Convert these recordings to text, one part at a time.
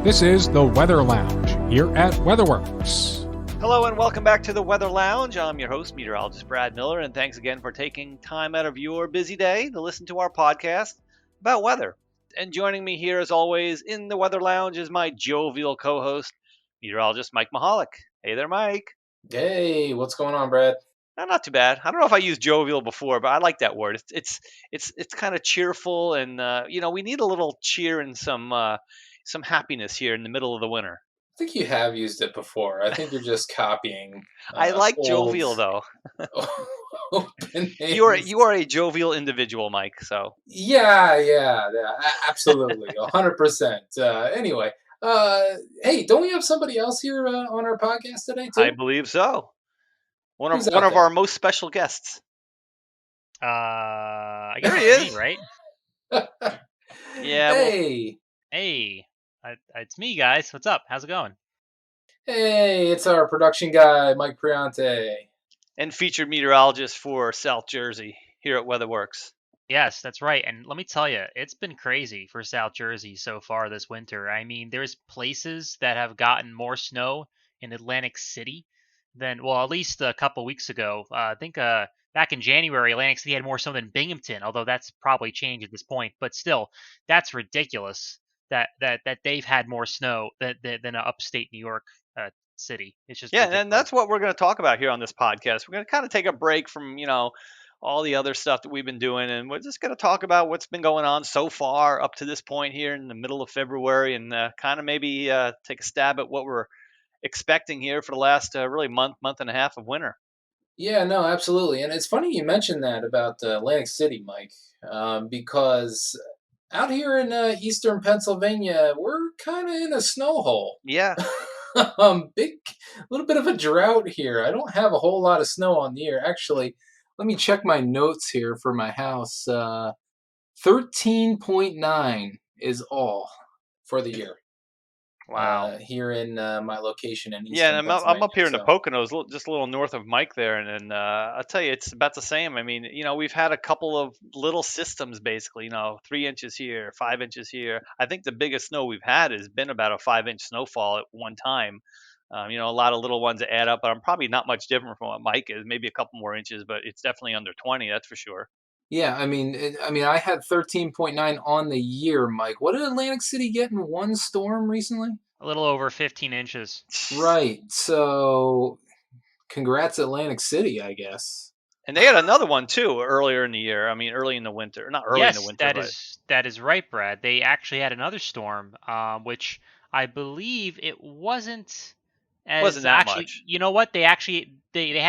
This is the Weather Lounge here at WeatherWorks. Hello and welcome back to the Weather Lounge. I'm your host, meteorologist Brad Miller, and thanks again for taking time out of your busy day to listen to our podcast about weather. And joining me here, as always, in the Weather Lounge is my jovial co-host, meteorologist Mike Mahalik. Hey there, Mike. Hey, what's going on, Brad? Not too bad. I don't know if I used jovial before, but I like that word. It's kind of cheerful, and we need a little cheer and some happiness here in the middle of the winter. I think you have used it before. I think you're just copying. I like old, jovial though. open You are a jovial individual, Mike. So yeah, absolutely, 100%. Anyway, hey, don't we have somebody else here on our podcast today too? I believe so. One Who's of out there? our most special guests. I There guess he it's is. me, right? Yeah. Well, Hey, it's me, guys. What's up? How's it going? hey, it's our production guy, Mike Priyante. and featured meteorologist for South Jersey here at WeatherWorks. Yes, that's right. And let me tell you, it's been crazy for South Jersey so far this winter. I mean, there's places that have gotten more snow in Atlantic City than, well, at least a couple weeks ago. I think back in January, Atlantic City had more snow than Binghamton, although that's probably changed at this point. But still, that's ridiculous that they've had more snow than upstate New York city. It's just ridiculous. And that's what we're going to talk about here on this podcast. We're going to kind of take a break from all the other stuff that we've been doing, and we're just going to talk about what's been going on so far up to this point here in the middle of February, and kind of maybe take a stab at what we're expecting here for the last really month and a half of winter. Yeah, no, absolutely. And it's funny you mentioned that about Atlantic City, Mike, because out here in eastern Pennsylvania, we're kind of in a snow hole. Yeah. Big, little bit of a drought here. I don't have a whole lot of snow on the year. Actually, let me check my notes here for my house. 13.9 is all for the year. Wow. Here in my location in eastern Yeah, and I'm Pennsylvania, up here in the so- Poconos, just a little north of Mike there, and I'll tell you, it's about the same. I mean, we've had a couple of little systems, basically, 3 inches here, 5 inches here. I think the biggest snow we've had has been about a 5-inch snowfall at one time. A lot of little ones that add up, but I'm probably not much different from what Mike is. Maybe a couple more inches, but it's definitely under 20, that's for sure. Yeah, I mean, I had 13.9 on the year, Mike. What did Atlantic City get in one storm recently? A little over 15 inches. Right. So, congrats, Atlantic City, I guess. And they had another one too earlier in the year. I mean, early in the winter, not early Yes, in the winter, that is right, Brad. They actually had another storm, which I believe it wasn't that much. You know what? They had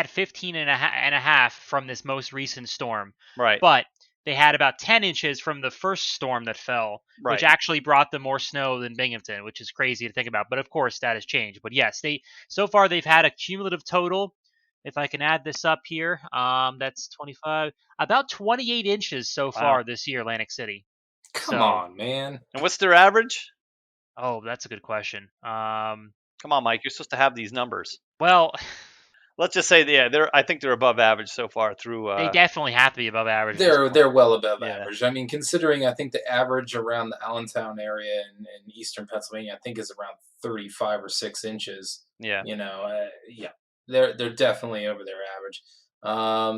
15 and a half from this most recent storm. Right. But they had about 10 inches from the first storm that fell, Right. which actually brought them more snow than Binghamton, which is crazy to think about. But of course, that has changed. But yes, so far they've had a cumulative total. If I can add this up here, that's 25, about 28 inches so far this year, Atlantic City. Come on, man. And what's their average? Oh, that's a good question. Come on, Mike. You're supposed to have these numbers. Well, let's just say, I think they're above average so far through. They definitely have to be above average. They're well above average. I mean, considering I think the average around the Allentown area in eastern Pennsylvania, I think is around 35 or 6 inches. Yeah. They're definitely over their average.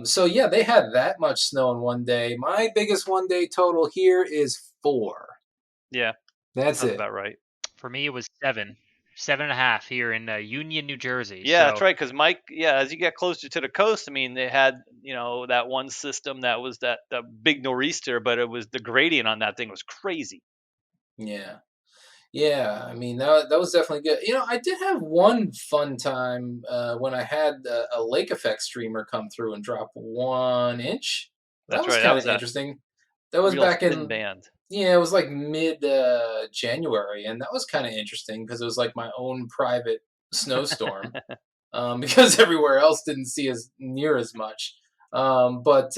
So yeah, they had that much snow in one day. My biggest one day total here is 4. Yeah. That's it. About right. For me, it was 7.5 here in Union, New Jersey. Yeah, that's right. Because Mike, as you get closer to the coast, I mean, they had that one system that was the big nor'easter, but it was the gradient on that thing was crazy. Yeah. I mean, that was definitely good. I did have one fun time when I had a lake effect streamer come through and drop 1 inch. That was kind of interesting. That was back in band. Yeah, it was like mid January, and that was kind of interesting because it was like my own private snowstorm because everywhere else didn't see as near as much. But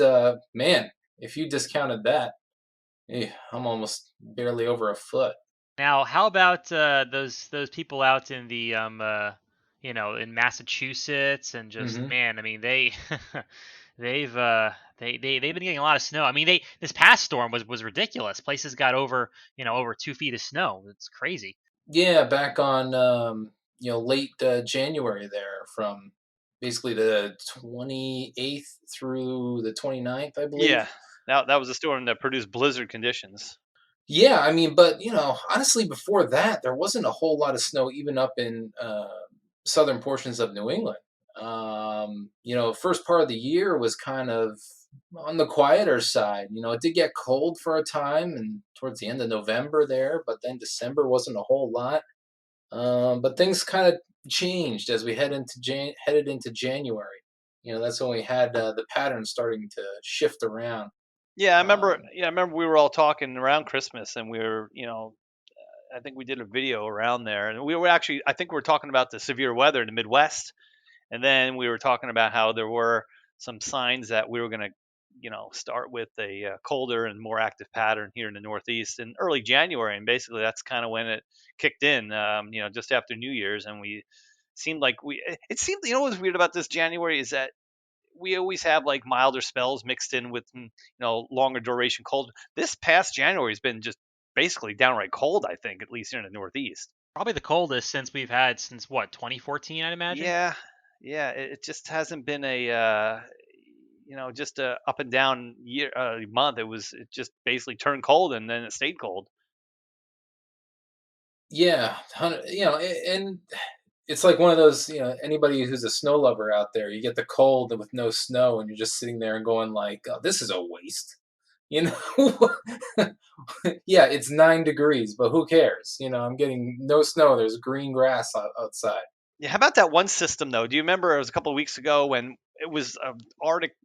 man, if you discounted that, I'm almost barely over a foot. Now, how about those people out in the in Massachusetts and just man, I mean they've been getting a lot of snow. I mean this past storm was ridiculous. Places got over 2 feet of snow. It's crazy. Yeah, back on late January there, from basically the 28th through the 29th, I believe. Yeah, that was a storm that produced blizzard conditions. Yeah, I mean, but honestly, before that, there wasn't a whole lot of snow even up in southern portions of New England. First part of the year was kind of on the quieter side. It did get cold for a time, and towards the end of November there, but then December wasn't a whole lot. But things kind of changed as we headed into January. That's when we had the pattern starting to shift around. Yeah, I remember. Um, Yeah, I remember we were all talking around Christmas, and we were, I think we did a video around there, and we were actually, I think we were talking about the severe weather in the Midwest, and then we were talking about how there were some signs that we were going to, start with a colder and more active pattern here in the Northeast in early January, and basically that's kind of when it kicked in, just after New Year's, and we seemed like it seemed, what was weird about this January is that we always have like milder spells mixed in with longer duration cold. This past January has been just basically downright cold. I think at least here in the Northeast. Probably the coldest since we've had since what 2014, I'd imagine. Yeah, yeah. It just hasn't been a just a up and down year month. It just basically turned cold and then it stayed cold. yeah, and it's like one of those, anybody who's a snow lover out there, you get the cold with no snow, and you're just sitting there and going like, oh, this is a waste. You know, yeah, it's 9 degrees, but who cares? I'm getting no snow. There's green grass outside. Yeah. How about that one system though? Do you remember it was a couple of weeks ago when it was an Arctic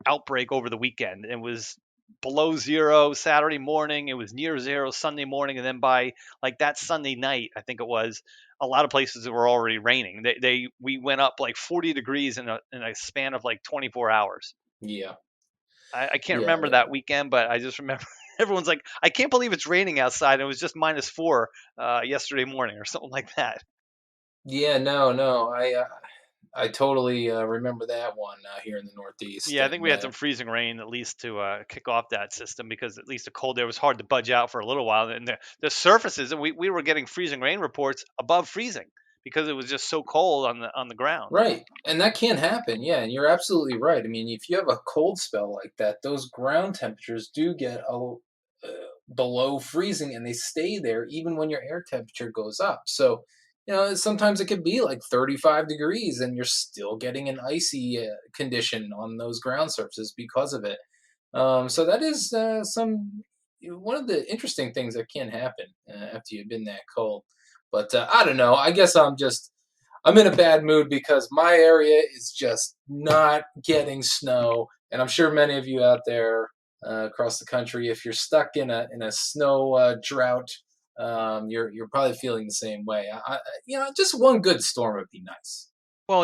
outbreak over the weekend? It was below zero Saturday morning. It was near zero Sunday morning, and then by like that Sunday night, I think it was, a lot of places that were already raining. We went up like 40 degrees in a span of like 24 hours. Yeah, I can't yeah, remember that weekend, but I just remember everyone's like, I can't believe it's raining outside. It was just -4 yesterday morning or something like that. yeah. No, no, I totally remember that one here in the Northeast, Yeah, I think we and had some freezing rain at least to kick off that system because at least the cold air was hard to budge out for a little while. And the surfaces, we were getting freezing rain reports above freezing because it was just so cold on the ground. right, and that can happen. Yeah, and you're absolutely right. I mean, if you have a cold spell like that, those ground temperatures do get below freezing, and they stay there even when your air temperature goes up. So, sometimes it could be like 35 degrees, and you're still getting an icy condition on those ground surfaces because of it. So that is one of the interesting things that can happen after you've been that cold. But I don't know. I guess I'm in a bad mood because my area is just not getting snow, and I'm sure many of you out there across the country, if you're stuck in a snow drought, you're probably feeling the same way. Just one good storm would be nice. Well,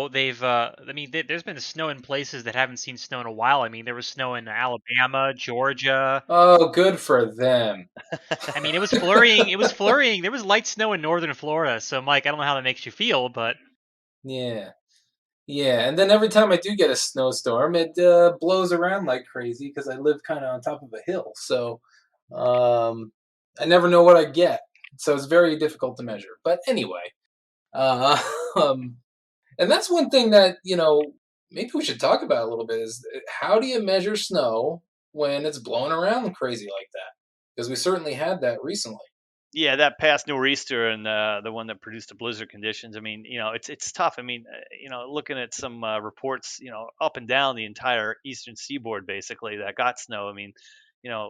they've. I mean, there's been snow in places that haven't seen snow in a while. I mean, there was snow in Alabama, Georgia. Oh, good for them. I mean, it was flurrying. It was flurrying. There was light snow in northern Florida. So, Mike, I don't know how that makes you feel, but Yeah. Yeah, and then every time I do get a snowstorm, it blows around like crazy because I live kind of on top of a hill. So um, I never know what I get. So it's very difficult to measure. But anyway, uh, um, and that's one thing that, maybe we should talk about a little bit is how do you measure snow when it's blowing around crazy like that? Because we certainly had that recently. Yeah, that past nor'easter and the one that produced the blizzard conditions. I mean, it's tough. I mean, looking at some reports, up and down the entire eastern seaboard, basically that got snow. I mean,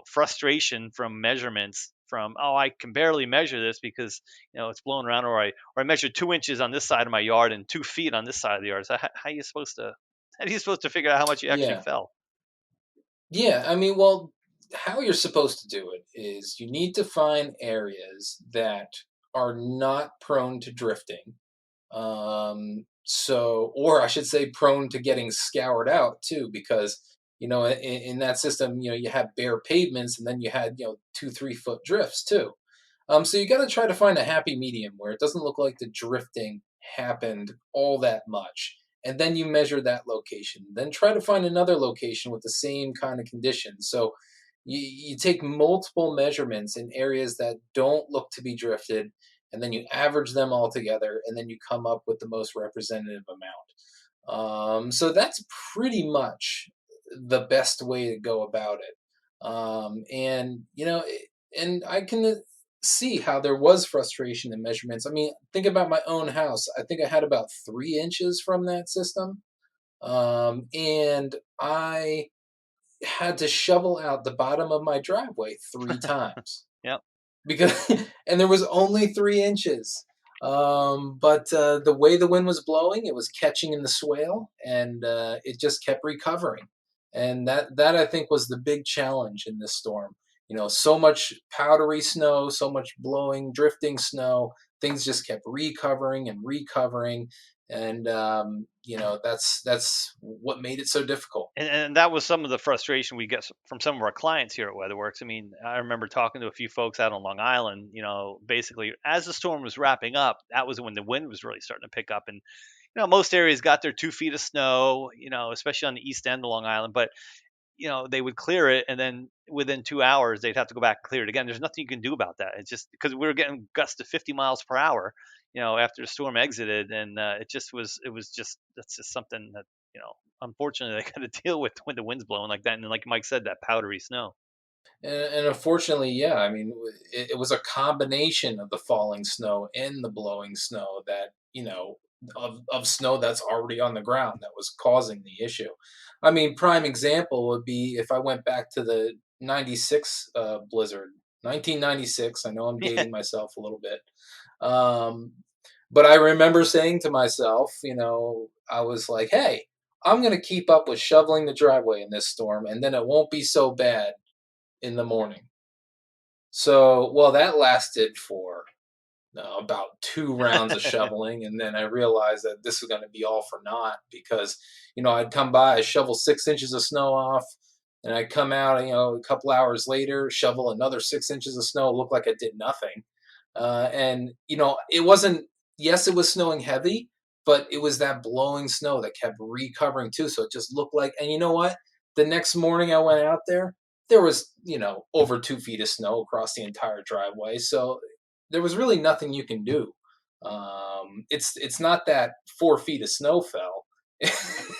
frustration from measurements from, oh, I can barely measure this because it's blowing around, or I measured 2 inches on this side of my yard and 2 feet on this side of the yard. So how are you supposed to figure out how much you actually Yeah. fell? Yeah, I mean, well, how you're supposed to do it is you need to find areas that are not prone to drifting. Or I should say, prone to getting scoured out too, because in that system, you have bare pavements, and then you had 2 3 foot drifts too. So you got to try to find a happy medium where it doesn't look like the drifting happened all that much. And then you measure that location. Then try to find another location with the same kind of conditions. So you take multiple measurements in areas that don't look to be drifted, and then you average them all together, and then you come up with the most representative amount. So that's pretty much the best way to go about it. And and I can see how there was frustration in measurements. I mean, think about my own house. I think I had about 3 inches from that system, and I had to shovel out the bottom of my driveway 3 times Yep. because and there was only 3 inches. But the way the wind was blowing, it was catching in the swale, and it just kept recovering. And that I think was the big challenge in this storm. So much powdery snow, so much blowing, drifting snow. Things just kept recovering and recovering, and that's what made it so difficult. And that was some of the frustration we get from some of our clients here at WeatherWorks. I mean, I remember talking to a few folks out on Long Island. Basically, as the storm was wrapping up, that was when the wind was really starting to pick up, and most areas got their 2 feet of snow. Especially on the east end of Long Island, but they would clear it, and then within 2 hours they'd have to go back and clear it again. There's nothing you can do about that. It's just because we were getting gusts of 50 miles per hour, after the storm exited, and that's just something that unfortunately they got to deal with when the wind's blowing like that, and then, like Mike said, that powdery snow. And unfortunately, yeah, I mean, it was a combination of the falling snow and the blowing snow that, of snow that's already on the ground that was causing the issue. I mean, prime example would be if I went back to the 96 blizzard, 1996. I know I'm Yeah. dating myself a little bit. Um, but I remember saying to myself, I was like, hey, I'm going to keep up with shoveling the driveway in this storm, and then it won't be so bad in the morning. So, well, that lasted for about 2 rounds of shoveling, and then I realized that this is going to be all for naught because, I'd come by, I shovel 6 inches of snow off, and I'd come out, a couple hours later, shovel another 6 inches of snow. It looked like I did nothing, and it wasn't. Yes, it was snowing heavy, but it was that blowing snow that kept recovering too. So it just looked like. And you know what? The next morning I went out there. There was, over 2 feet of snow across the entire driveway. So there was really nothing you can do. It's not that 4 feet of snow fell.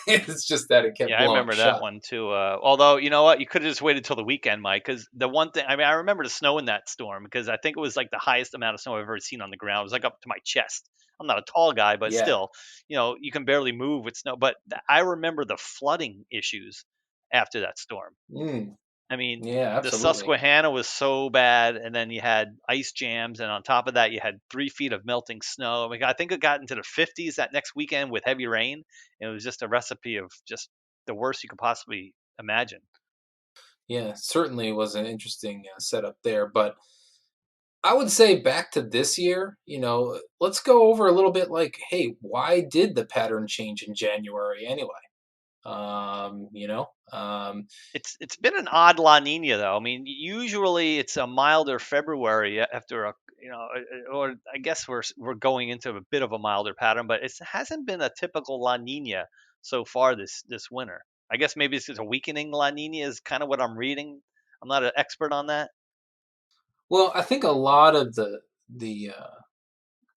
It's just that it kept Yeah, I blowing remember that shut. one too. Although, you know what, you could have just waited till the weekend, Mike, because the one thing, I mean, I remember the snow in that storm because I think it was like the highest amount of snow I've ever seen on the ground. It was like up to my chest. I'm not a tall guy, but Yeah. still, you can barely move with snow. But I remember the flooding issues after that storm. Mm, I mean, yeah, the absolutely. Susquehanna was so bad, and then you had ice jams, and on top of that, you had 3 feet of melting snow. I mean, I think it got into the 50s that next weekend with heavy rain. It was just a recipe of just the worst you could possibly imagine. Yeah, certainly was an interesting setup there. But I would say back to this year, let's go over a little bit like, hey, why did the pattern change in January anyway? Um, you know, um, It's been an odd La Nina though. I mean, usually it's a milder February after a or I guess we're going into a bit of a milder pattern, but it hasn't been a typical La Nina so far this winter. I guess maybe it's just a weakening La Nina is kind of what I'm reading. I'm not an expert on that. well, I think a lot of the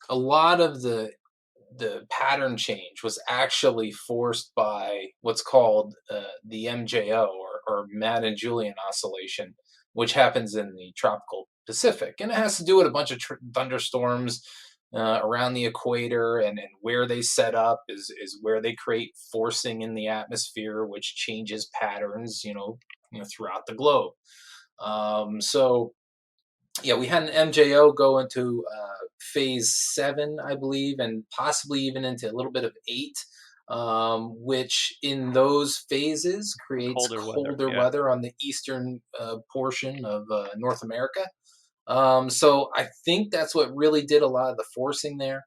a lot of the pattern change was actually forced by what's called the MJO or Madden Julian oscillation, which happens in the tropical Pacific, and it has to do with a bunch of thunderstorms around the equator, and where they set up is where they create forcing in the atmosphere, which changes patterns, throughout the globe. So yeah, we had an MJO go into phase 7, I believe, and possibly even into a little bit of 8, which in those phases creates Colder weather, colder yeah. weather on the eastern portion of North America. So I think that's what really did a lot of the forcing there.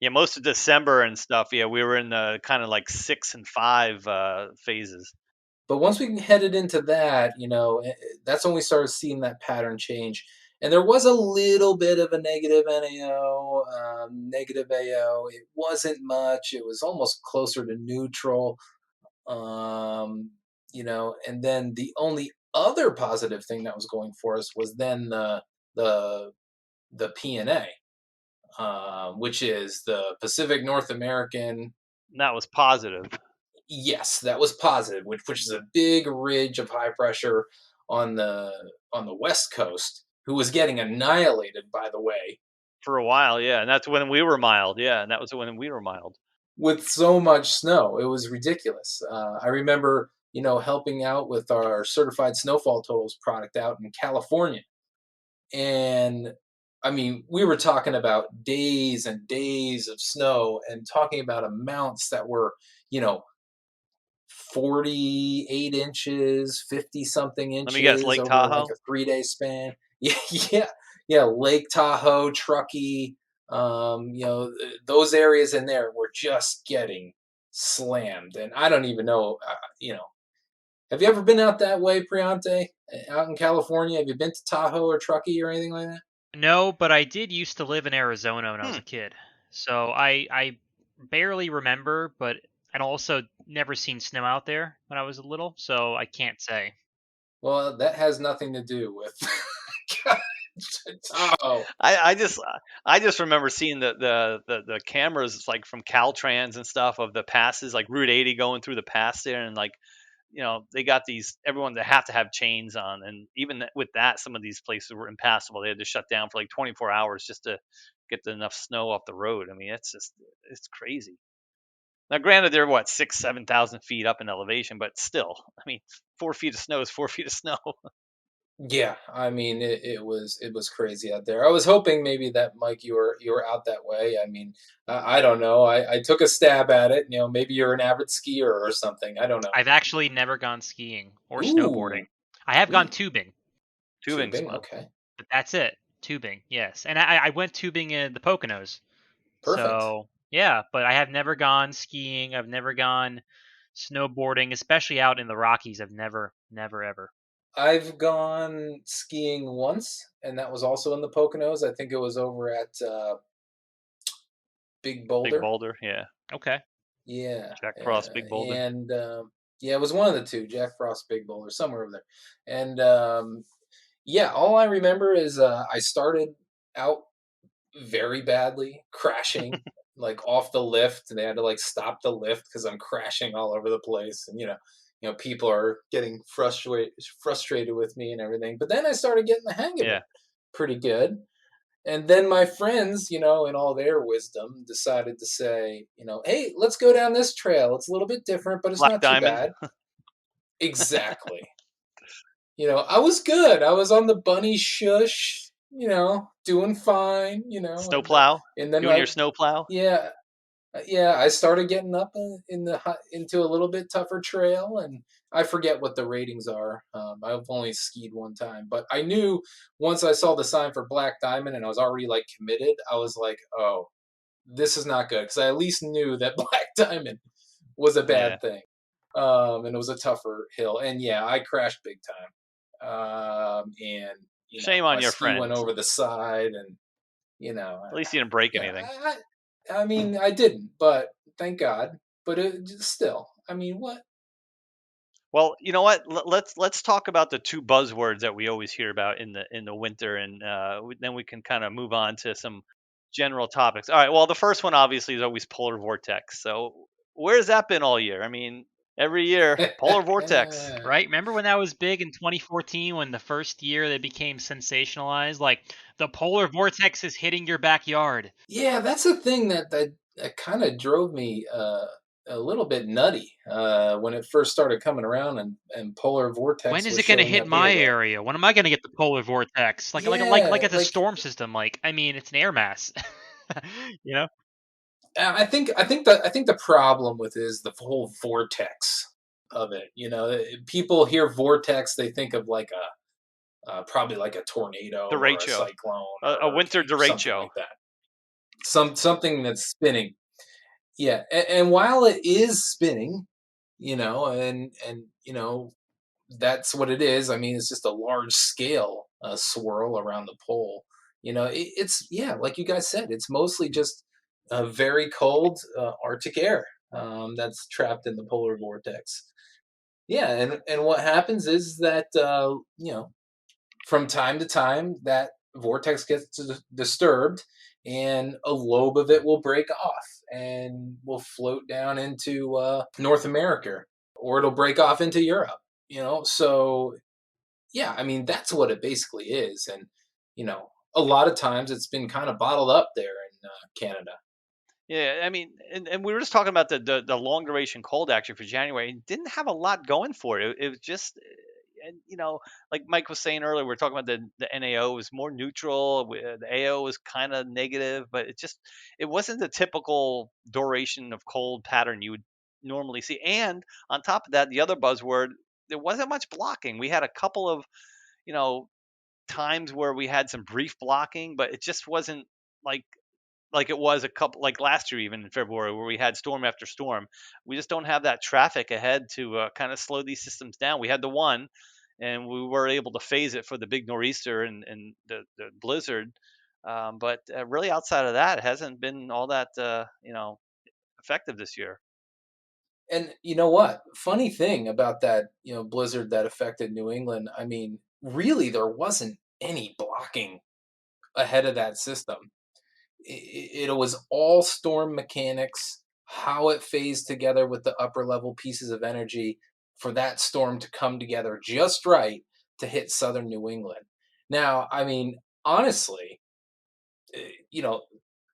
Yeah, most of December and stuff. Yeah, we were in the kind of like 6 and 5 phases. But once we headed into that, that's when we started seeing that pattern change. And there was a little bit of a negative NAO, negative AO. It wasn't much. It was almost closer to neutral. And then the only other positive thing that was going for us was then the the PNA. which is the Pacific North American. That was positive. Yes, that was positive, which is a big ridge of high pressure on the west coast, who was getting annihilated, by the way, For a while, yeah, and that's when we were mild. Yeah, and that was when we were mild. with so much snow. It was ridiculous. I remember, helping out with our certified snowfall totals product out in California. And I mean, we were talking about days and days of snow and talking about amounts that were, you know, 48 inches, 50 something Let me guess, inches Lake over like Tahoe? a 3 day span. Yeah, yeah, yeah. Lake Tahoe, Truckee, those areas in there were just getting slammed. And I don't even know, have you ever been out that way, Priyante? Out in California? Have you been to Tahoe or Truckee or anything like that? No, but I did used to live in Arizona when I was Hmm. a kid. So I barely remember, but I'd also never seen snow out there when I was little, so I can't say. Well, that has nothing to do with Tahoe. I just remember seeing the cameras like from Caltrans and stuff of the passes, like Route 80 going through the pass there, and like they got these everyone that have to have chains on, and even with that, some of these places were impassable. They had to shut down for like 24 hours just to get enough snow off the road. I mean, it's crazy. Now, granted, they're what 7,000 feet up in elevation, but still, I mean, 4 feet of snow is 4 feet of snow. Yeah, I mean it was crazy out there. I was hoping maybe that Mike you were out that way. I mean, I don't know. I took a stab at it. Maybe you're an avid skier or something. I don't know. I've actually never gone skiing or snowboarding. Ooh, I have gone ooh, tubing, Tubing's tubing. fun. Okay, but that's it. Tubing, yes. And I went tubing in the Poconos. perfect. So, yeah, but I have never gone skiing. I've never gone snowboarding, especially out in the Rockies. I've never, ever. I've gone skiing once, and that was also in the Poconos. I think it was over at Big Big Boulder. Boulder, yeah. Okay. Yeah, Jack Frost, Big Boulder. and yeah, it was one of the two, Jack Frost, Big Boulder, somewhere over there. And yeah, all I remember is I started out very badly, crashing like off the lift, and they had to like stop the lift because I'm crashing all over the place, and people are getting frustrated with me and everything. But then I started getting the hang of Yeah. it pretty good. And then my friends, in all their wisdom, decided to say, hey, let's go down this trail. It's a little bit different, but it's Black not too Diamond, bad. Exactly. I was good. I was on the bunny shush, doing fine, snowplow, and then doing your I, snowplow. yeah, yeah, I started getting up into a little bit tougher trail, and I forget what the ratings are. I've only skied one time, but I knew once I saw the sign for Black Diamond and I was already like committed. I was like, oh, this is not good because I at least knew that Black Diamond was a Yeah. bad thing, and it was a tougher hill. And yeah, I crashed big time, and Shame my on your ski went friends. over the side, and At least you didn't break yeah, anything. I mean, I didn't, but thank God. But still, I mean, what? Well, you know what? Let's talk about the two buzzwords that we always hear about in the winter, and then we can kind of move on to some general topics. All right. Well, the first one obviously is always polar vortex. So where's that been all year? I mean, every year polar vortex. Right? Remember when that was big in 2014 when the first year they became sensationalized? Like, the polar vortex is hitting your backyard. Yeah, that's a thing that kind of drove me a little bit nutty when it first started coming around, and polar When vortex is was it going to showing hit up here. my area? When am I going to get the polar vortex? Like Yeah, it's a like storm system. Like, I mean, it's an air mass. you know? I think the problem with it is the whole vortex of it. People hear vortex, they think of like probably like a tornado or a Derecho. cyclone or A a winter hurricane, something derecho. like that. Something that's spinning. Yeah, and while it is spinning, and that's what it is. I mean, it's just a large scale swirl around the pole. It's yeah, like you guys said, it's mostly just very cold Arctic air that's trapped in the polar vortex. Yeah, and what happens is that from time to time that vortex gets disturbed, and a lobe of it will break off and will float down into North America, or it'll break off into Europe. So yeah, I mean that's what it basically is, and a lot of times it's been kind of bottled up there in Canada. Yeah, I mean, and we were just talking about the long duration cold actually for January. It didn't have a lot going for it. It was just, and like Mike was saying earlier, we are talking about the NAO was more neutral. The AO was kind of negative, but it wasn't the typical duration of cold pattern you would normally see. And on top of that, the other buzzword, there wasn't much blocking. We had a couple of you know times where we had some brief blocking, but it just wasn't like it was a couple like last year even in February where we had storm after storm. We just don't have that traffic ahead to kind of slow these systems down. We had the one, and we were able to phase it for the big nor'easter and the blizzard. But really, outside of that, it hasn't been all that effective this year. And you know what? Funny thing about that, blizzard that affected New England. I mean, really, there wasn't any blocking ahead of that system. It was all storm mechanics, how it phased together with the upper level pieces of energy for that storm to come together just right to hit southern New England. Now, I mean, honestly, you know,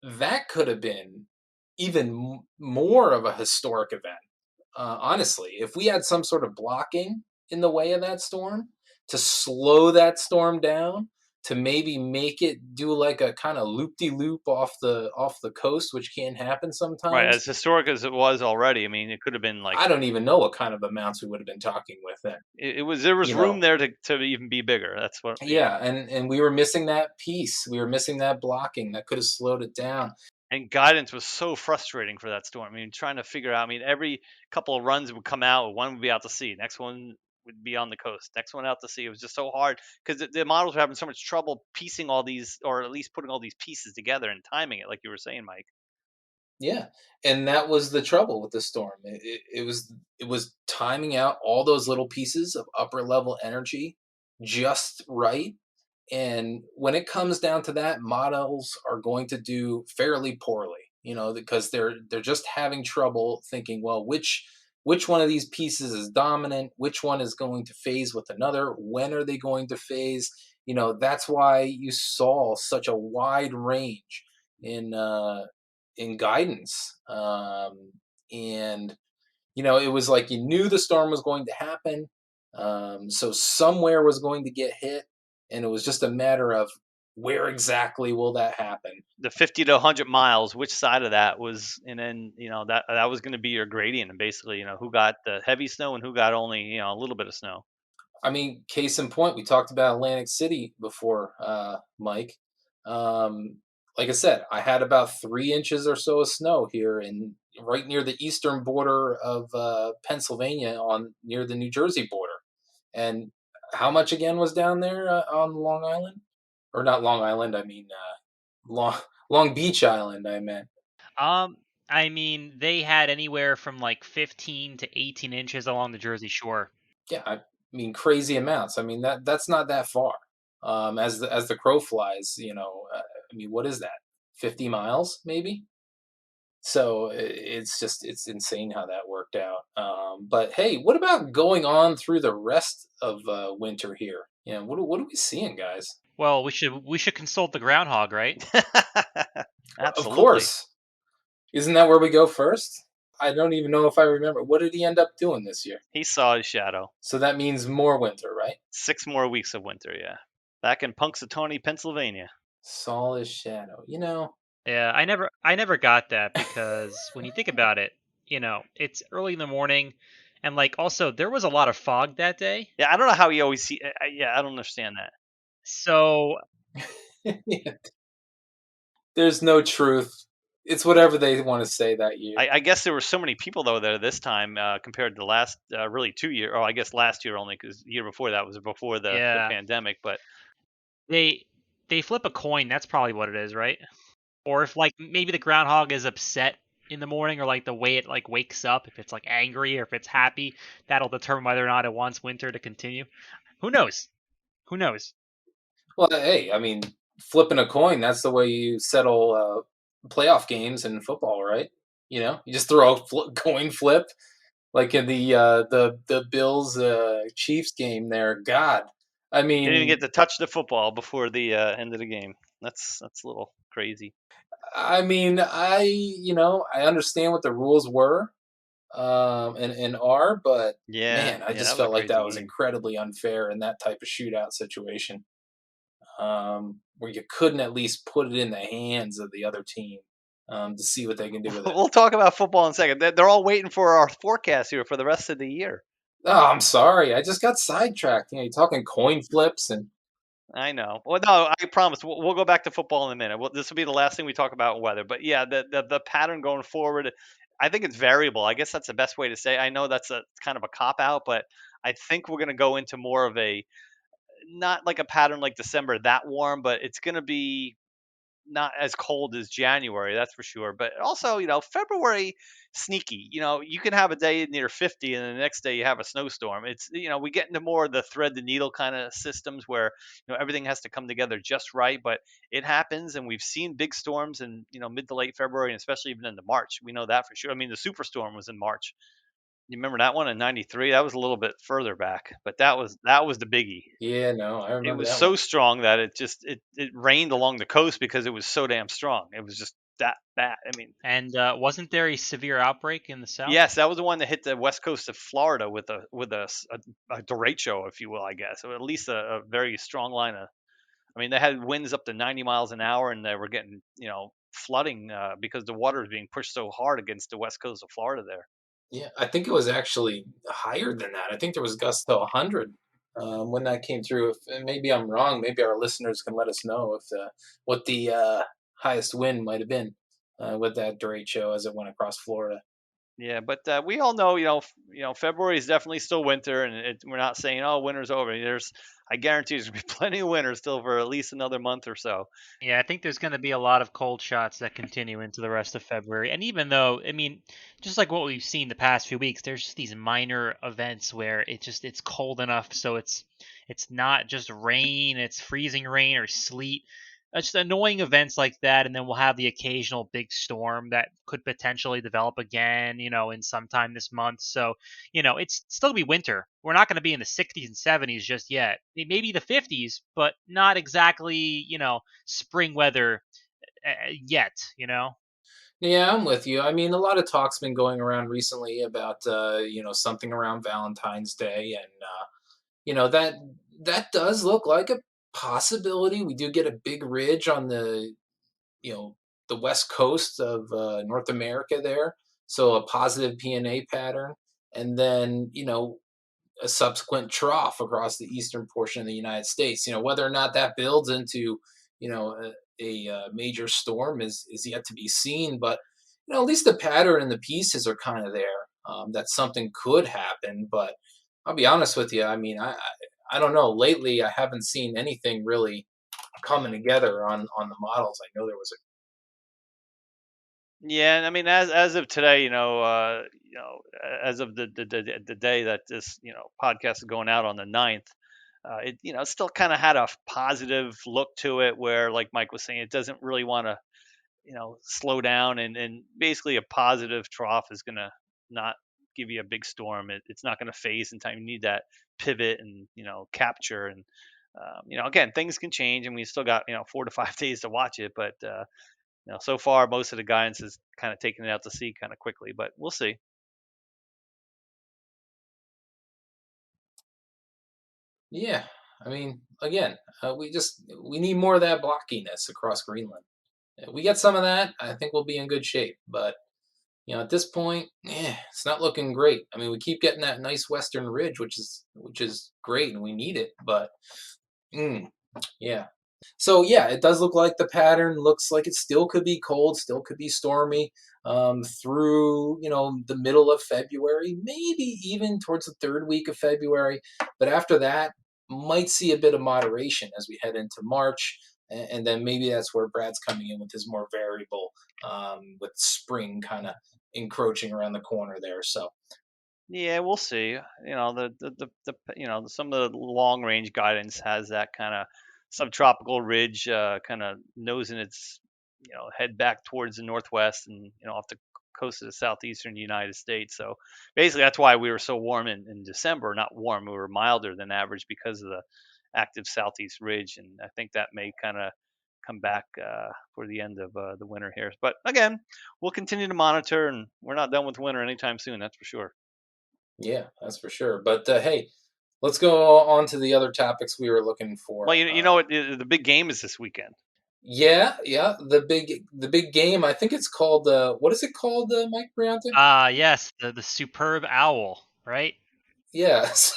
that could have been even more of a historic event. Honestly, if we had some sort of blocking in the way of that storm to slow that storm down, to maybe make it do like a kind of loop-de-loop off the coast, which can happen Right, sometimes. as historic as it was already, I mean, it could have been like I don't even know what kind of amounts we would have been talking with then. it was. There was You room know, there to even be bigger. That's what. Yeah. yeah, and we were missing that piece. We were missing that blocking that could have slowed it down. And guidance was so frustrating for that storm. I mean, trying to figure out. I mean, every couple of runs would come out. One would be out to sea. Next one would be on the coast. Next one out to sea. It was just so hard because the models were having so much trouble piecing all these, or at least putting all these pieces together and timing it, like you were saying, Mike. Yeah, and that was the trouble with the storm. It was timing out all those little pieces of upper level energy just right. And when it comes down to that, models are going to do fairly poorly, because they're just having trouble thinking, well, which one of these pieces is dominant, which one is going to phase with another, when are they going to phase? That's why you saw such a wide range in guidance. And it was like you knew the storm was going to happen, so somewhere was going to get hit, and it was just a matter of where exactly will that happen. The 50 to 100 miles, which side of that was, and then that was going to be your gradient, and basically who got the heavy snow and who got only a little bit of snow. I mean, case in point, we talked about Atlantic City before, Mike. Like I said, I had about 3 inches or so of snow here in right near the eastern border of Pennsylvania, on near the New Jersey border. And how much again was down there on Long Island, or not Long Island? I mean, Long Long Beach Island. I meant. Um, I mean, they had anywhere from like 15 to 18 inches along the Jersey Shore. Yeah, I mean crazy amounts. I mean that's not that far. As the crow flies, I mean, what is that? 50 miles maybe. So it's insane how that worked out. But hey, what about going on through the rest of winter here? What are we seeing, guys? Well, we should consult the groundhog, right? Of Absolutely. course, isn't that where we go first? I don't even know if I remember. What did he end up doing this year? He saw his shadow. So that means more winter, right? 6 more weeks of winter, yeah. Back in Punxsutawney, Pennsylvania. Saw his shadow. Yeah, I never got that because when you think about it, it's early in the morning, and like also there was a lot of fog that day. Yeah, I don't know how he always see. Yeah, I don't understand that. So There's no truth. It's whatever they want to say that year. I guess there were so many people though there this time compared to the last really 2 year. Oh, I guess last year only because the year before that was before the yeah, pandemic. But they they flip a coin. That's probably what it is, right? Or if like maybe the groundhog is upset in the morning, or like the way it like wakes up, if it's like angry or if it's happy, that'll determine whether or not it wants winter to continue. Who knows? Who knows? Well, hey, I mean, flipping a coin. That's the way you settle playoff games in football, right? You just throw a coin flip, like in the Bills Chiefs game there. God, I Didn't even mean, get to touch the football before the end of the game. That's a little crazy. I understand what the rules were, and are, but Yeah, man, I yeah, that just was a felt like crazy that was game. incredibly unfair in that type of shootout situation, where you couldn't at least put it in the hands of the other team, to see what they can do with it. We'll talk about football in a second. They're all waiting for our forecast here for the rest of the year. Oh, I'm sorry, I just got sidetracked. You're talking coin flips and I know. Well, no, I promise. We'll go back to football in a minute. This will be the last thing we talk about weather. But yeah, the pattern going forward, I think it's variable. I guess that's the best way to say. I know that's a kind of a cop out, but I think we're going to go into more of a not like a pattern like December that warm, but it's going to be not as cold as January, that's for sure. But also, February sneaky. You can have a day near 50 and the next day you have a snowstorm. We get into more of the thread the needle kind of systems where, everything has to come together just right, but it happens and we've seen big storms in, mid to late February and especially even into March. We know that for sure. I mean, the superstorm was in March. You remember that one in 93? That was a little bit further back, but that was the biggie. yeah, no, I It remember was that one. so strong that it rained along the coast because it was so damn strong. It was just that bad. I mean, And wasn't there a severe outbreak in the south? yes, that was the one that hit the west coast of Florida with a derecho, if you will, I guess, or at least a very strong line of. I mean, they had winds up to 90 miles an hour, and they were getting flooding because the water was being pushed so hard against the west coast of Florida there. Yeah, I think it was actually higher than that. I think there was gusts to 100, when that came through. If and maybe I'm wrong, maybe our listeners can let us know if what the highest wind might have been with that derecho as it went across Florida. Yeah, but we all know, February is definitely still winter, and we're not saying, oh, winter's over. I guarantee there's gonna be plenty of winter still for at least another month or so. Yeah, I think there's going to be a lot of cold shots that continue into the rest of February. And even though, I mean, just like what we've seen the past few weeks, there's just these minor events where it's cold enough so it's not just rain, it's freezing rain or sleet. Just annoying events like that, and then we'll have the occasional big storm that could potentially develop again, in sometime this month. So, it's still be winter. We're not going to be in the 60s and 70s just yet. Maybe the 50s, but not exactly, spring weather yet. Yeah, I'm with you. I mean, a lot of talk's been going around recently about something around Valentine's Day, and that does look like a possibility. We do get a big ridge on you know the west coast of North America there, so a positive PNA pattern, and then a subsequent trough across the eastern portion of the United States. Whether or not that builds into a major storm is yet to be seen, but at least the pattern and the pieces are kind of there. That something could happen, but I'll be honest with you. I mean, I don't know. Lately, I haven't seen anything really coming together on the models. I know there was a Yeah, and I mean, as of today, as of the day that this podcast is going out on the 9th, it still kind of had a positive look to it, where like Mike was saying, it doesn't really want to slow down, and basically a positive trough is going to not give you a big storm. It's not going to phase in time. You need that pivot and capture, and again, things can change, and we still got 4 to 5 days to watch it, but so far most of the guidance is kind of taking it out to sea kind of quickly, but we'll see. yeah. I mean, again, we need more of that blockiness across Greenland. If we get some of that, I think we'll be in good shape. But at this point, it's not looking great. I mean, we keep getting that nice western ridge, which is great, and we need it. But mm, yeah. So yeah, it does look like the pattern looks like it still could be cold, still could be stormy, through the middle of February, maybe even towards the third week of February. But after that, might see a bit of moderation as we head into March, and then maybe that's where Brad's coming in with his more variable, with spring kind of encroaching around the corner there. So Yeah, we'll see. Some of the long range guidance has that kind of subtropical ridge, kind of nosing its head back towards the northwest and off the coast of the southeastern United States. So basically, that's why we were so warm in December. Not warm, we were milder than average because of the active southeast ridge, and I think that may kind of come back for the end of the winter here. But again, we'll continue to monitor, and we're not done with winter anytime soon. That's for sure. Yeah, that's for sure. But hey, let's go on to the other topics we were looking for. Well, you know what? The big game is this weekend. Yeah, the big game. I think it's called what is it called, Mike Priyante? Yes, the superb owl, right? Yes,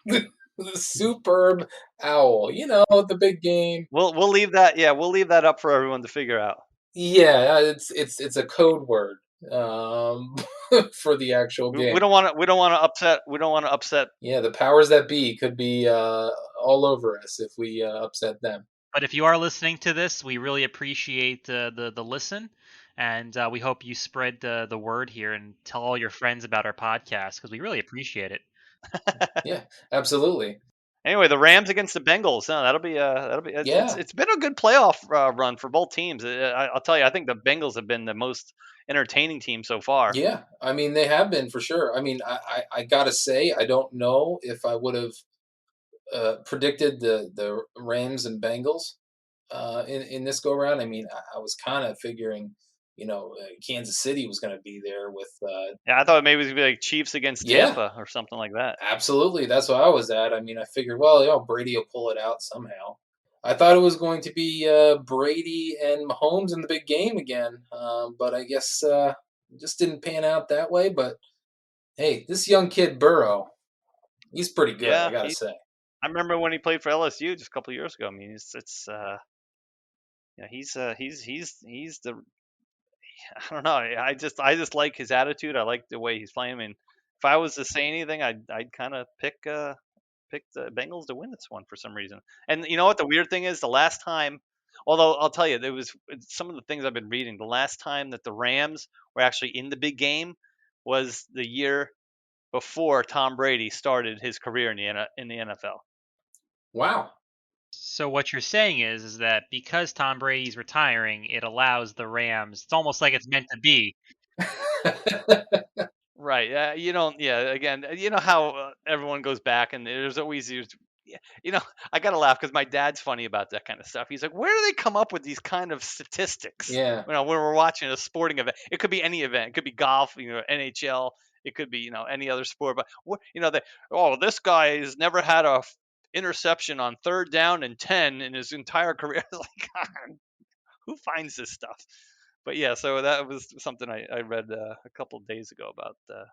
the superb owl. You know, the big game. We'll leave that. Yeah, we'll leave that up for everyone to figure out. Yeah, it's a code word for the actual game. We don't want to upset. Yeah, the powers that be could be all over us if we upset them. But if you are listening to this, we really appreciate the listen, and we hope you spread the word here and tell all your friends about our podcast because we really appreciate it. Yeah, absolutely. Anyway, the Rams against the Bengals. No, that'll be. Yeah. It's been a good playoff run for both teams. I'll tell you, I think the Bengals have been the most entertaining team so far. Yeah, I mean they have been for sure. I mean, I gotta say, I don't know if I would have predicted the Rams and Bengals in this go round. I mean, I was kind of figuring, Kansas City was going to be there with. Yeah, I thought maybe it was gonna be like Chiefs against Tampa or something like that. Absolutely, that's what I was at. I mean, I figured, well, Brady will pull it out somehow. I thought it was going to be Brady and Mahomes in the big game again, but I guess it just didn't pan out that way. But hey, this young kid Burrow, he's pretty good. Yeah, I gotta say. I remember when he played for LSU just a couple of years ago. I mean, he's the. I don't know. I just like his attitude. I like the way he's playing. I mean, if I was to say anything, I'd kind of pick the Bengals to win this one for some reason. And you know what the weird thing is? The last time, although I'll tell you, some of the things I've been reading. The last time that the Rams were actually in the big game was the year before Tom Brady started his career in the NFL. Wow. So what you're saying is that because Tom Brady's retiring, it allows the Rams. It's almost like it's meant to be. Right. Again, you know how everyone goes back, and there's always these. I gotta laugh because my dad's funny about that kind of stuff. He's like, "Where do they come up with these kind of statistics?" Yeah. When we're watching a sporting event, it could be any event. It could be golf, NHL. It could be, any other sport. But this guy has never had a interception on 3rd down and 10 in his entire career. Like, God, who finds this stuff? But yeah, so that was something I read a couple of days ago about the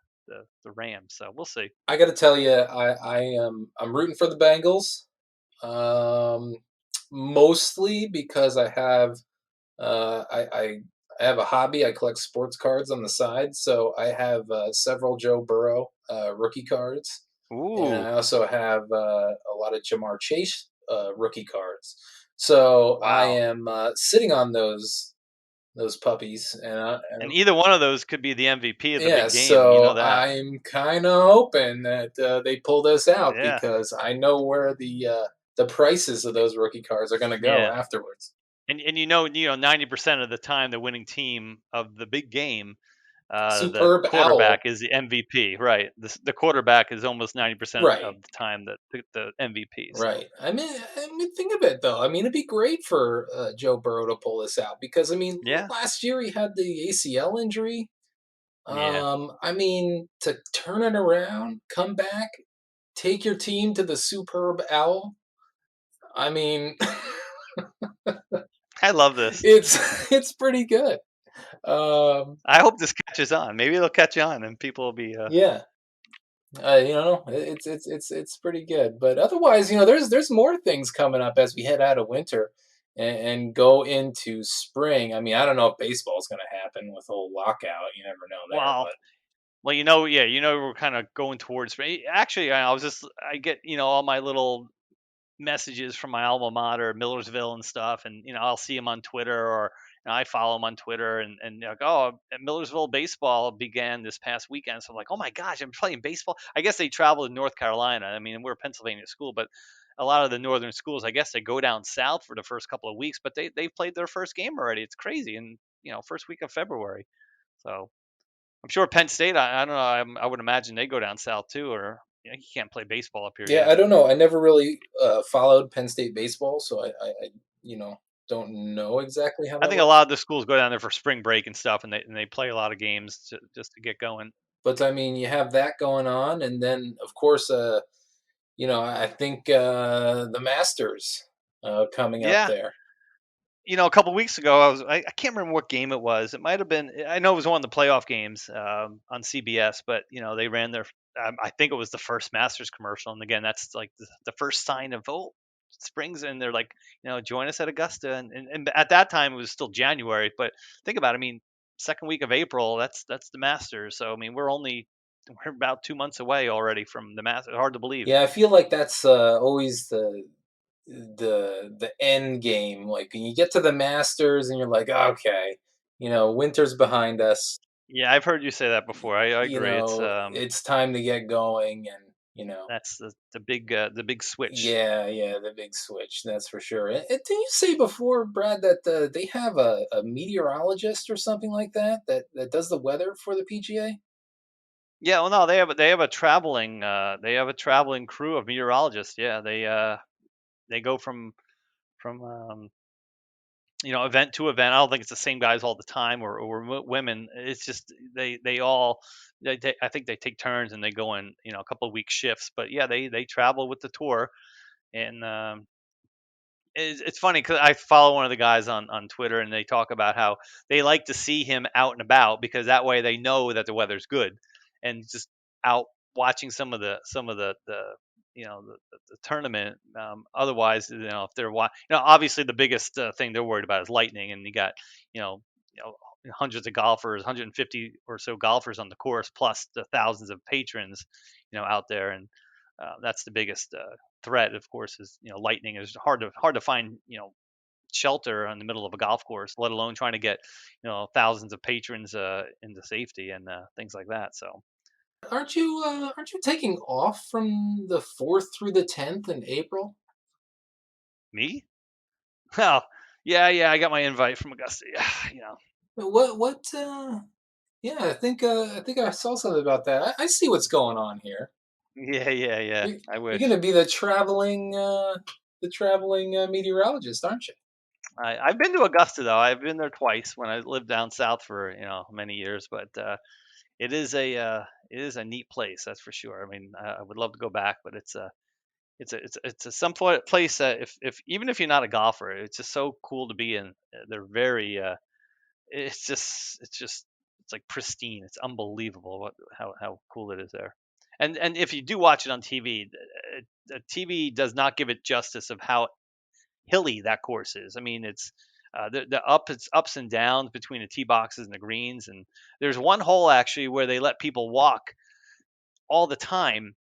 Rams. So we'll see. I got to tell you, I'm rooting for the Bengals, mostly because I have I have a hobby. I collect sports cards on the side, so I have several Joe Burrow rookie cards, and I also have a lot of Jamar Chase rookie cards. So wow. I am sitting on those puppies, and either one of those could be the MVP of the big game. So you know that. I'm kind of hoping that they pull this out because I know where the prices of those rookie cards are going to go afterwards. And 90% of the time the winning team of the big game, the quarterback is the MVP, right? The quarterback is almost 90% of the time the MVP. So. Right. I mean, think of it though. I mean, it'd be great for Joe Burrow to pull this out because last year he had the ACL injury. I mean, to turn it around, come back, take your team to the superb owl. I mean, I love this. It's pretty good. I hope this catches on. Maybe it'll catch on, and people will be. It's pretty good. But otherwise, there's more things coming up as we head out of winter and go into spring. I mean, I don't know if baseball is going to happen with the whole lockout. You never know there. Well, we're kind of going towards spring. Actually, I get all my little messages from my alma mater, Millersville and stuff, and I'll see them on Twitter or I follow them on Twitter, and like, Millersville baseball began this past weekend. So I'm like, oh my gosh, I'm playing baseball. I guess they traveled to North Carolina. I mean, we're a Pennsylvania school, but a lot of the northern schools, I guess they go down south for the first couple of weeks, but they've played their first game already. It's crazy, and first week of February. So I'm sure Penn State. I don't know. I would imagine they go down south too, or you can't play baseball up here Yeah, yet. I don't know. I never really followed Penn State baseball, so I don't know exactly how I that think a works. lot of the schools go down there for spring break and stuff, and they play a lot of games just to get going. But I mean, you have that going on, and then of course, I think the Masters coming up Yeah, there. a couple weeks ago, I can't remember what game it was. It might have been, I know it was one of the playoff games on CBS, but they ran their, I think it was the first Masters commercial, and again, that's like the first sign of springs, and they're like, join us at Augusta, and at that time it was still January, but think about it, I mean, second week of April, that's the Masters, so I mean, we're about 2 months away already from the Masters. Hard to believe. Yeah, I feel like that's always the end game. Like when you get to the Masters, and you're like, okay, winter's behind us. Yeah, I've heard you say that before. I agree. It's time to get going, and That's the big switch. yeah, the big switch. That's for sure. And didn't you say before, Brad, that they have a meteorologist or something like that does the weather for the PGA? Yeah, well, no, they have a traveling crew of meteorologists. Yeah, they go from event to event. I don't think it's the same guys all the time or women. It's just they all I think they take turns and they go in a couple of week shifts. But yeah, they travel with the tour, and it's funny because I follow one of the guys on Twitter, and they talk about how they like to see him out and about because that way they know that the weather's good, and just out watching some of the tournament. Otherwise, if obviously the biggest thing they're worried about is lightning, and you got you know you know hundreds of golfers, 150 or so golfers on the course, plus the thousands of patrons, out there, and that's the biggest threat, of course, is lightning is hard to find shelter in the middle of a golf course, let alone trying to get thousands of patrons into safety and things like that. So Aren't you taking off from the 4th through the 10th in April? me, well, yeah, I got my invite from Augusta. Yeah, What? Yeah, I think I saw something about that. I see what's going on here. yeah. I You're going wish. to be the traveling meteorologist, aren't you? I've been to Augusta though. I've been there twice when I lived down south for many years, but it is a neat place, that's for sure. I mean, I would love to go back, but it's some place that if even if you're not a golfer, it's just so cool to be in. They're very it's like pristine. It's unbelievable how cool it is there. And if you do watch it on TV, the TV does not give it justice of how hilly that course is. I mean, it's ups and downs between the tee boxes and the greens, and there's one hole actually where they let people walk all the time.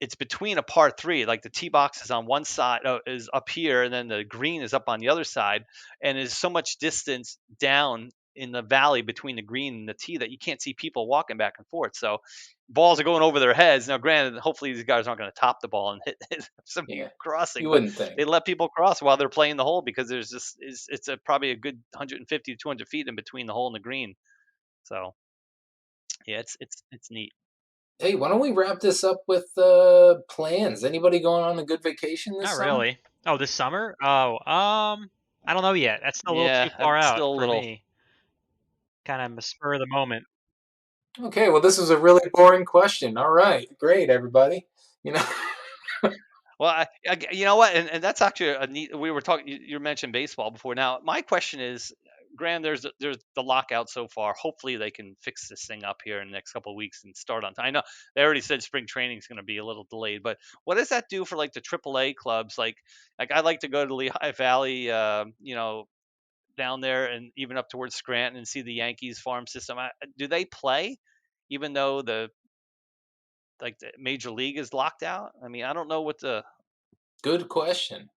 It's between a par three, like the tee box is on one side, is up here, and then the green is up on the other side, and there's so much distance down in the valley between the green and the tee that you can't see people walking back and forth. So balls are going over their heads. Now, granted, hopefully these guys aren't going to top the ball and hit somebody Yeah, crossing, you but wouldn't think. they let people cross while they're playing the hole because there's just probably a good 150 to 200 feet in between the hole and the green. So yeah, it's neat. Hey, why don't we wrap this up with plans? Anybody going on a good vacation this Not summer? really. Oh, this summer? Oh, I don't know yet. That's still a little too Yeah, far I'm out still a for little. me. Kind of a spur of the moment. Okay, well, this was a really boring question. All right, great, everybody. You know, Well, you know what, and that's actually a neat. We were talking. You mentioned baseball before. Now, my question is, Graham, there's the lockout so far. Hopefully, they can fix this thing up here in the next couple of weeks and start on time. I know they already said spring training is going to be a little delayed, but what does that do for like the AAA clubs? Like I like to go to Lehigh Valley, down there and even up towards Scranton and see the Yankees farm system. Do they play, even though the major league is locked out? I mean, I don't know what the. good question.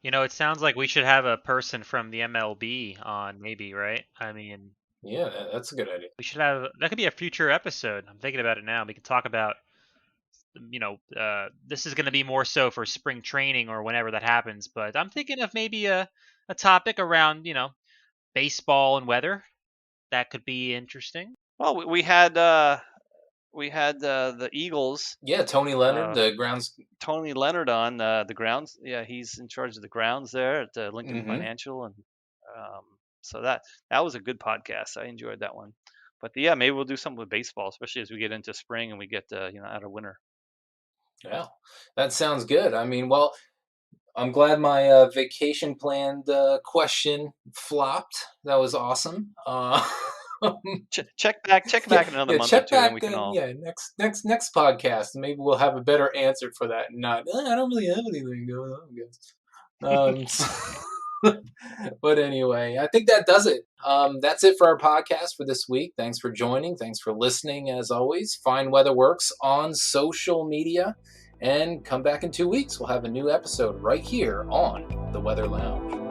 It sounds like we should have a person from the MLB on, maybe, right? I mean, Yeah, that's a good idea. we should have that could be a future episode. I'm thinking about it now. We could talk about this is going to be more so for spring training or whenever that happens. But I'm thinking of maybe a topic around, baseball and weather. That could be interesting. Well, we had the Eagles. Yeah, Tony Leonard, the grounds. Tony Leonard on the grounds. Yeah, he's in charge of the grounds there at Lincoln Mhm. Financial, and so that was a good podcast. I enjoyed that one. But yeah, maybe we'll do something with baseball, especially as we get into spring and we get out of winter. Yeah, that sounds good. I mean, well, I'm glad my vacation planned question flopped. That was awesome. Check back in another month or check two, then back. we can all. Yeah, next podcast. Maybe we'll have a better answer for that. And not, I don't really have anything going on, guys. But anyway, I think that does it. That's it for our podcast for this week. Thanks for joining. Thanks for listening. As always, find WeatherWorks on social media and come back in 2 weeks. We'll have a new episode right here on the Weather Lounge.